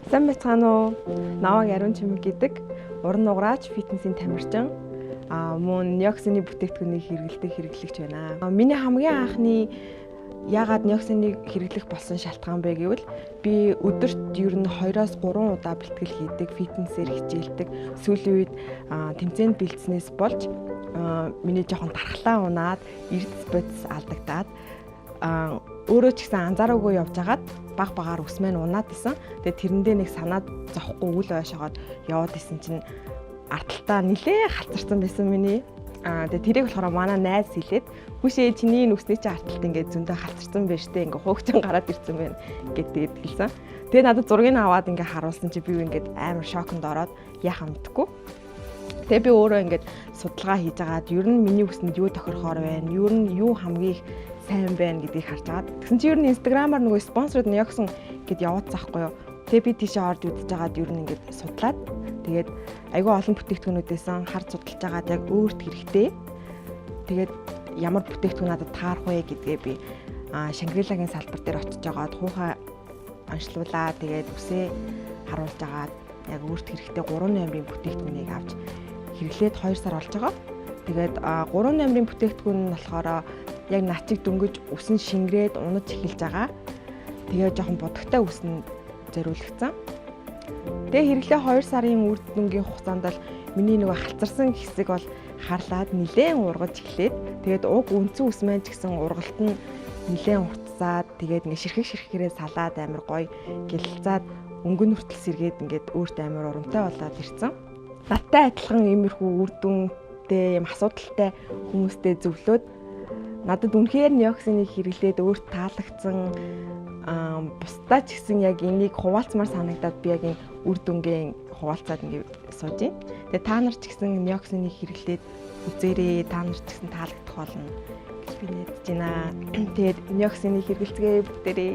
Сайн байцгаана уу? Намайг Ариун Чимэг гэдэг. Уран нугараач, фитнесийн тамирчин. Мөн Нёксины бүтээгдэхүүнийг хэрэглэгч байна. Миний хамгийн анхны яагаад Нёксиныг хэрэглэх болсон шалтгаан бэ гэвэл би өдөрт ер нь 2-3 удаа бэлтгэл хийдэг, фитнесээр хичээлдэг. Сүүлийн үед тэмцээнд бэлдснээс болж миний жоохон тархлаа унаад, эрдэс бодис алдагдаад өөрөө ч гэсэн анзаараагүй явж хагаад баг багаар өсмэн унаад исэн. Тэгээ тэрэндээ нэг санаад зовхгүй үл ойшоогоод яваад исэн чинь ардталтаа нилээ халтарсан байсан миний. Тэгээ тэрийг болохоор манай найз хэлээд хүшээ чиний нүсний чи ардталт ингээд зөндөө халтарсан байж тээ ингээд хугцан гараад ирсэн байна гэдгээд хэлсэн. Тэгээ надад зургийг аваад ингээд харуулсан чи би ингээд амар шоконд ороод яхаа мэдхгүй. Тэгээ би өөрөө ингээд судалгаа хийж агаад ер нь миний үсэнд юу тохирохоор байна, ер нь юу хамгийн сайн байна гэдгийг харж агаад. Тэгсэн чи ер нь инстаграмаар нөгөө спонсорд Нёксон гэд яваад заахгүй юу. Тэгээ би тийшээ орж үзэж агаад ер нь ингээд судлаад тэгээд айгүй олон бүтээгдэхүүнүүдээс харж судалж агаад яг өөрт хэрэгтэй. Тэгээд ямар бүтээгдэхүүн надад таарах вэ гэдгээ би Шангрилагийн салбар дээр очиж агаад хуухай онцлуулаа. Тэгээд үсээ харуулж агаад яг өөрт хэрэгтэй 3 номерын бүтээгдэхүүнийг авч хэрэглээд 2 сар болж байгаа. Тэгээд 3 номерын бүтээгдэхүүн нь болохоор яг начиг дөнгөж үсэн шингрээд унаж эхэлж байгаа. Тэгээ жоохон бодогтой үсэнд зориулагдсан. Тэгээ хэрэглээ 2 сарын үр дүнгийн хугацаанд л миний нөгөө халцарсан хэсэг бол харлаад нилээн ургаж эхлээд тэгээд уг үндсэн үс маань ч гэсэн ургалт нь нилээн уртсаад тэгээд ингээ ширхгэрээ салаад амар гоё гэлэлцаад өнгөн хүртэл сэргээд ингээд өөртөө амар урамтай болоод ирсэн. Надтай адилхан иймэрхүү үр дүнтэй юм асуудалтай хүмүүстэй зөвлөөд надад үнэхээр Нёксиныг хэрэглээд өөрт таалагдсан бусдаа ч гэсэн яг энийг хуваалцмаар санагдаад би яг энэ үр дүнгээ хуваалцаад ингээд сууж байна. Тэгээ та нар ч гэсэн Нёксиныг хэрэглээд үзээрэй, та нар ч гэсэн таалагдах болно гэж би найдаж байна. Тэгээд Нёксиныг хэрэглэцгээе бүгдээрээ.